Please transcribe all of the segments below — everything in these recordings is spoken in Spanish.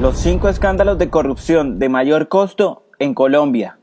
Los 5 escándalos de corrupción de mayor costo en Colombia.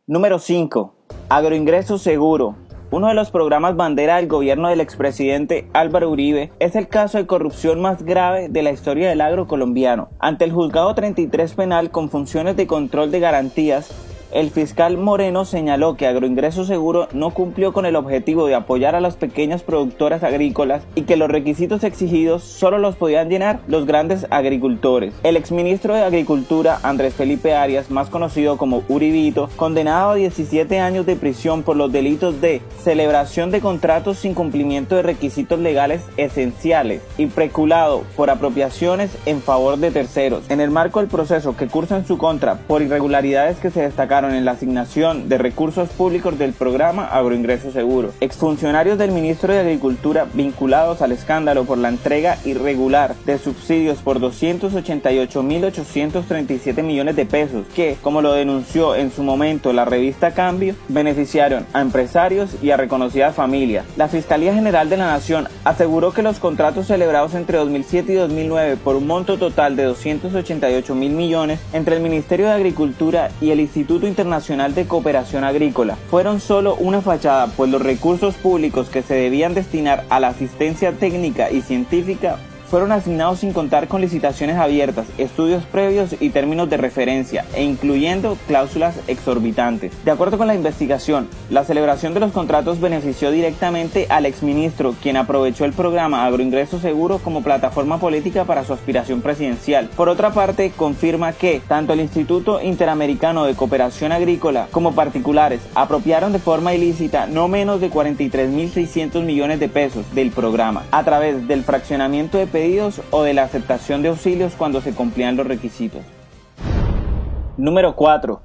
Número 5. Agroingreso Seguro. Uno de los programas bandera del gobierno del expresidente Álvaro Uribe es el caso de corrupción más grave de la historia del agro colombiano. Ante el juzgado 33 penal con funciones de control de garantías, el fiscal Moreno señaló que Agroingreso Seguro no cumplió con el objetivo de apoyar a las pequeñas productoras agrícolas y que los requisitos exigidos solo los podían llenar los grandes agricultores. El exministro de Agricultura, Andrés Felipe Arias, más conocido como Uribito, condenado a 17 años de prisión por los delitos de celebración de contratos sin cumplimiento de requisitos legales esenciales y peculado por apropiaciones en favor de terceros. En el marco del proceso que cursa en su contra por irregularidades que se destacaron en la asignación de recursos públicos del programa Agroingreso Seguro. Exfuncionarios del Ministro de Agricultura vinculados al escándalo por la entrega irregular de subsidios por 288.837 millones de pesos que, como lo denunció en su momento la revista Cambio, beneficiaron a empresarios y a reconocidas familias. La Fiscalía General de la Nación aseguró que los contratos celebrados entre 2007 y 2009 por un monto total de 288.000 millones entre el Ministerio de Agricultura y el Instituto Internacional de Cooperación Agrícola fueron solo una fachada, pues los recursos públicos que se debían destinar a la asistencia técnica y científica fueron asignados sin contar con licitaciones abiertas, estudios previos y términos de referencia, e incluyendo cláusulas exorbitantes. De acuerdo con la investigación, la celebración de los contratos benefició directamente al exministro, quien aprovechó el programa Agroingreso Seguro como plataforma política para su aspiración presidencial. Por otra parte, confirma que tanto el Instituto Interamericano de Cooperación Agrícola como particulares apropiaron de forma ilícita no menos de 43.600 millones de pesos del programa, a través del fraccionamiento de pedidos o de la aceptación de auxilios cuando se cumplían los requisitos. Número 4.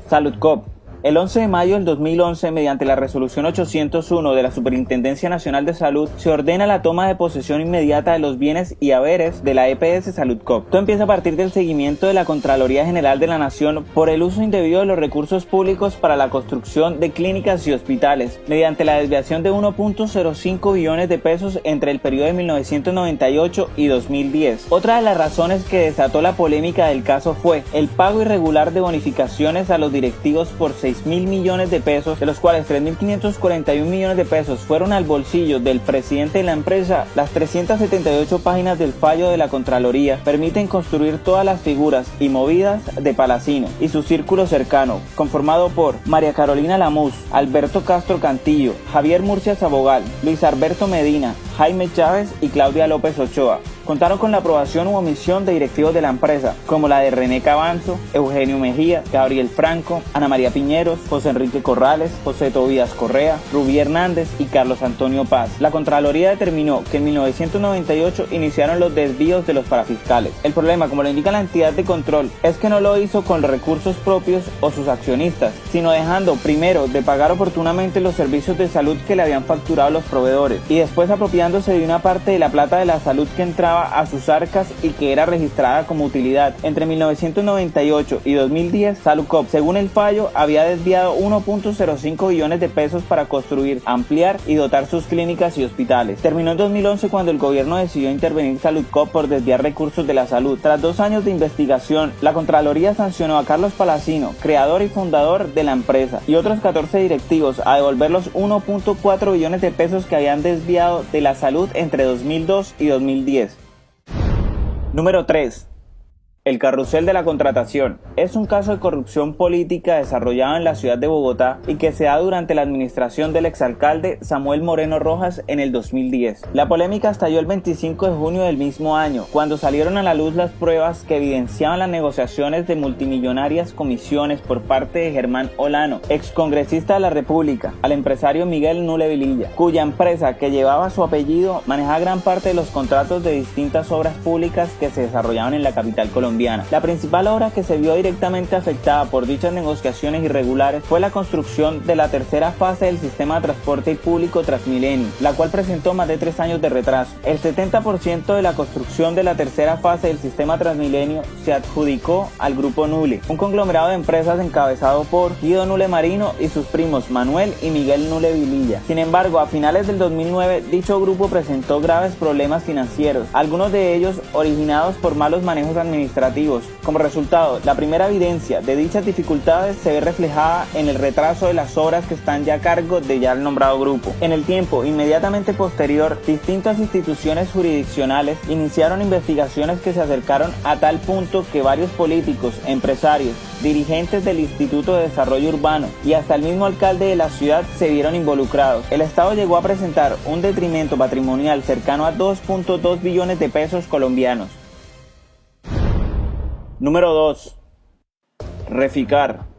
Saludcop. El 11 de mayo del 2011, mediante la resolución 801 de la Superintendencia Nacional de Salud, se ordena la toma de posesión inmediata de los bienes y haberes de la EPS Saludcop. Todo empieza a partir del seguimiento de la Contraloría General de la Nación por el uso indebido de los recursos públicos para la construcción de clínicas y hospitales, mediante la desviación de 1.05 billones de pesos entre el periodo de 1998 y 2010. Otra de las razones que desató la polémica del caso fue el pago irregular de bonificaciones a los directivos por 6.000 millones de pesos, de los cuales 3.541 millones de pesos fueron al bolsillo del presidente de la empresa. Las 378 páginas del fallo de la Contraloría permiten construir todas las figuras y movidas de Palacino y su círculo cercano, conformado por María Carolina Lamus, Alberto Castro Cantillo, Javier Murcia Sabogal, Luis Alberto Medina, Jaime Chávez y Claudia López Ochoa. Contaron con la aprobación u omisión de directivos de la empresa, como la de René Cabanzo, Eugenio Mejía, Gabriel Franco, Ana María Piñeros, José Enrique Corrales, José Tobías Correa, Rubí Hernández y Carlos Antonio Paz. La Contraloría determinó que en 1998 iniciaron los desvíos de los parafiscales. El problema, como lo indica la entidad de control, es que no lo hizo con recursos propios o sus accionistas, sino dejando primero de pagar oportunamente los servicios de salud que le habían facturado los proveedores y después apropiándose de una parte de la plata de la salud que entraba a sus arcas y que era registrada como utilidad. Entre 1998 y 2010, Saludcop, según el fallo, había desviado 1.05 billones de pesos para construir, ampliar y dotar sus clínicas y hospitales. Terminó en 2011 cuando el gobierno decidió intervenir Saludcop por desviar recursos de la salud. Tras 2 años de investigación, la Contraloría sancionó a Carlos Palacino, creador y fundador de la empresa, y otros 14 directivos a devolver los 1.4 billones de pesos que habían desviado de la salud entre 2002 y 2010. Número 3. El carrusel de la contratación es un caso de corrupción política desarrollado en la ciudad de Bogotá y que se da durante la administración del exalcalde Samuel Moreno Rojas en el 2010. La polémica estalló el 25 de junio del mismo año, cuando salieron a la luz las pruebas que evidenciaban las negociaciones de multimillonarias comisiones por parte de Germán Olano, excongresista de la República, al empresario Miguel Nule Vililla, cuya empresa, que llevaba su apellido, manejaba gran parte de los contratos de distintas obras públicas que se desarrollaban en la capital colombiana. colombiana. La principal obra que se vio directamente afectada por dichas negociaciones irregulares fue la construcción de la tercera fase del sistema de transporte público Transmilenio, la cual presentó más de 3 años de retraso. El 70% de la construcción de la tercera fase del sistema Transmilenio se adjudicó al Grupo Nule, un conglomerado de empresas encabezado por Guido Nule Marino y sus primos Manuel y Miguel Nule Vililla. Sin embargo, a finales del 2009, dicho grupo presentó graves problemas financieros, algunos de ellos originados por malos manejos administrativos. Como resultado, la primera evidencia de dichas dificultades se ve reflejada en el retraso de las obras que están ya a cargo de ya el nombrado grupo. En el tiempo inmediatamente posterior, distintas instituciones jurisdiccionales iniciaron investigaciones que se acercaron a tal punto que varios políticos, empresarios, dirigentes del Instituto de Desarrollo Urbano y hasta el mismo alcalde de la ciudad se vieron involucrados. El Estado llegó a presentar un detrimento patrimonial cercano a 2.2 billones de pesos colombianos. Número 2. Reficar.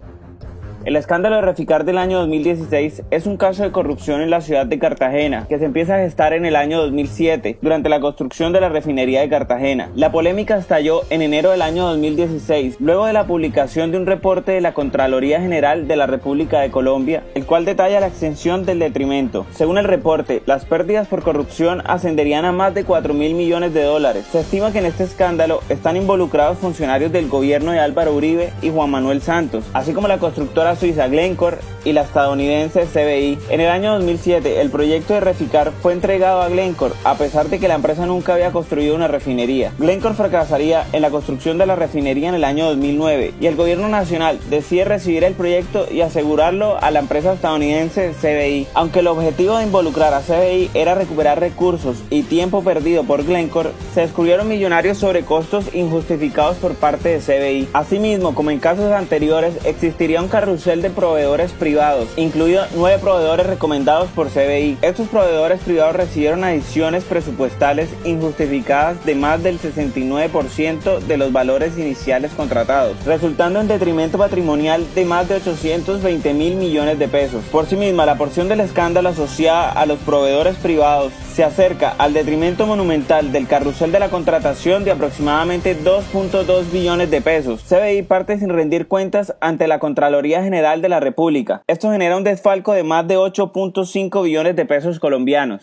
El escándalo de Reficar del año 2016 es un caso de corrupción en la ciudad de Cartagena, que se empieza a gestar en el año 2007, durante la construcción de la refinería de Cartagena. La polémica estalló en enero del año 2016, luego de la publicación de un reporte de la Contraloría General de la República de Colombia, el cual detalla la extensión del detrimento. Según el reporte, las pérdidas por corrupción ascenderían a más de 4.000 millones de dólares. Se estima que en este escándalo están involucrados funcionarios del gobierno de Álvaro Uribe y Juan Manuel Santos, así como la constructora suiza Glencore y la estadounidense CBI. En el año 2007, el proyecto de Reficar fue entregado a Glencore, a pesar de que la empresa nunca había construido una refinería. Glencore fracasaría en la construcción de la refinería en el año 2009 y el gobierno nacional decide recibir el proyecto y asegurarlo a la empresa estadounidense CBI. Aunque el objetivo de involucrar a CBI era recuperar recursos y tiempo perdido por Glencore, se descubrieron millonarios sobrecostos injustificados por parte de CBI. Asimismo, como en casos anteriores, existiría un carrusel de proveedores privados, incluidos 9 proveedores recomendados por CBI. Estos proveedores privados recibieron adiciones presupuestales injustificadas de más del 69% de los valores iniciales contratados, resultando en detrimento patrimonial de más de 820.000 millones de pesos. Por sí misma, la porción del escándalo asociada a los proveedores privados se acerca al detrimento monumental del carrusel de la contratación de aproximadamente 2.2 billones de pesos. CBI parte sin rendir cuentas ante la Contraloría General de la República. Esto genera un desfalco de más de 8.5 billones de pesos colombianos.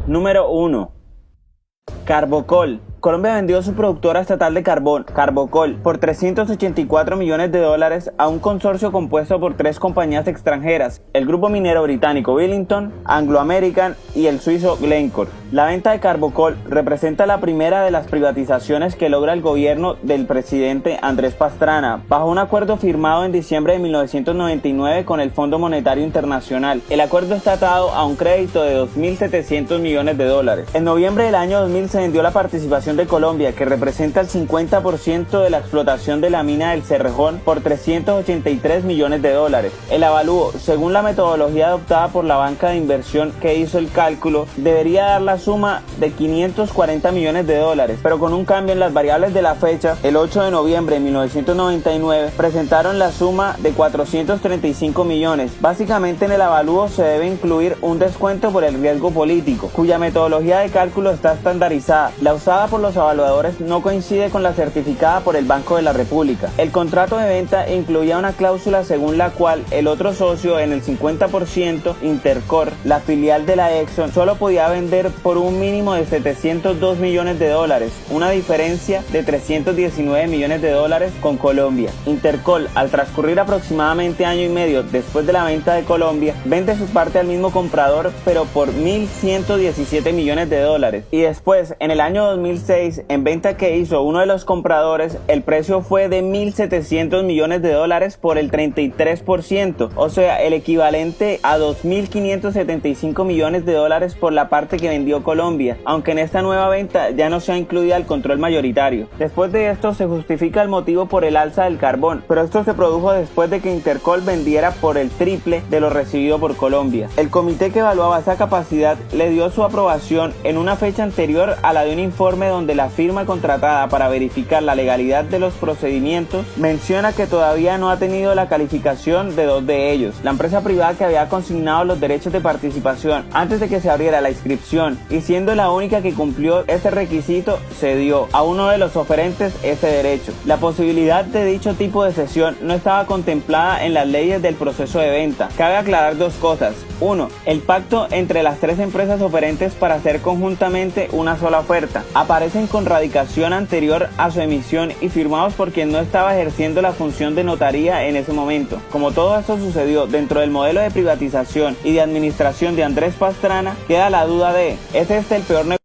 Número 1. Carbocol. Colombia vendió su productora estatal de carbón, Carbocol, por 384 millones de dólares a un consorcio compuesto por 3 compañías extranjeras, el grupo minero británico Billington, Anglo American y el suizo Glencore. La venta de Carbocol representa la primera de las privatizaciones que logra el gobierno del presidente Andrés Pastrana, bajo un acuerdo firmado en diciembre de 1999 con el Fondo Monetario Internacional. El acuerdo está atado a un crédito de 2.700 millones de dólares. En noviembre del año 2000 se vendió la participación de Colombia, que representa el 50% de la explotación de la mina del Cerrejón, por 383 millones de dólares. El avalúo, según la metodología adoptada por la banca de inversión que hizo el cálculo, debería dar la suma de 540 millones de dólares, pero con un cambio en las variables de la fecha. El 8 de noviembre de 1999 presentaron la suma de 435 millones. Básicamente, en el avalúo se debe incluir un descuento por el riesgo político, cuya metodología de cálculo está estandarizada. La usada por los evaluadores no coincide con la certificada por el Banco de la República. El contrato de venta incluía una cláusula según la cual el otro socio en el 50%, Intercor, la filial de la Exxon, solo podía vender por un mínimo de 702 millones de dólares, una diferencia de 319 millones de dólares con Colombia. Intercol, al transcurrir aproximadamente año y medio después de la venta de Colombia, vende su parte al mismo comprador, pero por 1.117 millones de dólares. Y después, en el año 2006, en venta que hizo uno de los compradores, el precio fue de 1.700 millones de dólares por el 33%, o sea, el equivalente a 2.575 millones de dólares por la parte que vendió Colombia, aunque en esta nueva venta ya no sea incluida el control mayoritario. Después de esto se justifica el motivo por el alza del carbón, pero esto se produjo después de que Intercol vendiera por el triple de lo recibido por Colombia. El comité que evaluaba esa capacidad le dio su aprobación en una fecha anterior a la de un informe donde donde la firma contratada para verificar la legalidad de los procedimientos menciona que todavía no ha tenido la calificación de 2 de ellos. La empresa privada que había consignado los derechos de participación antes de que se abriera la inscripción y siendo la única que cumplió ese requisito, cedió a uno de los oferentes ese derecho. La posibilidad de dicho tipo de cesión no estaba contemplada en las leyes del proceso de venta. Cabe aclarar 2 cosas. 1. El pacto entre las 3 empresas oferentes para hacer conjuntamente una sola oferta. Aparecen con radicación anterior a su emisión y firmados por quien no estaba ejerciendo la función de notaría en ese momento. Como todo esto sucedió dentro del modelo de privatización y de administración de Andrés Pastrana, queda la duda de ¿es este el peor negocio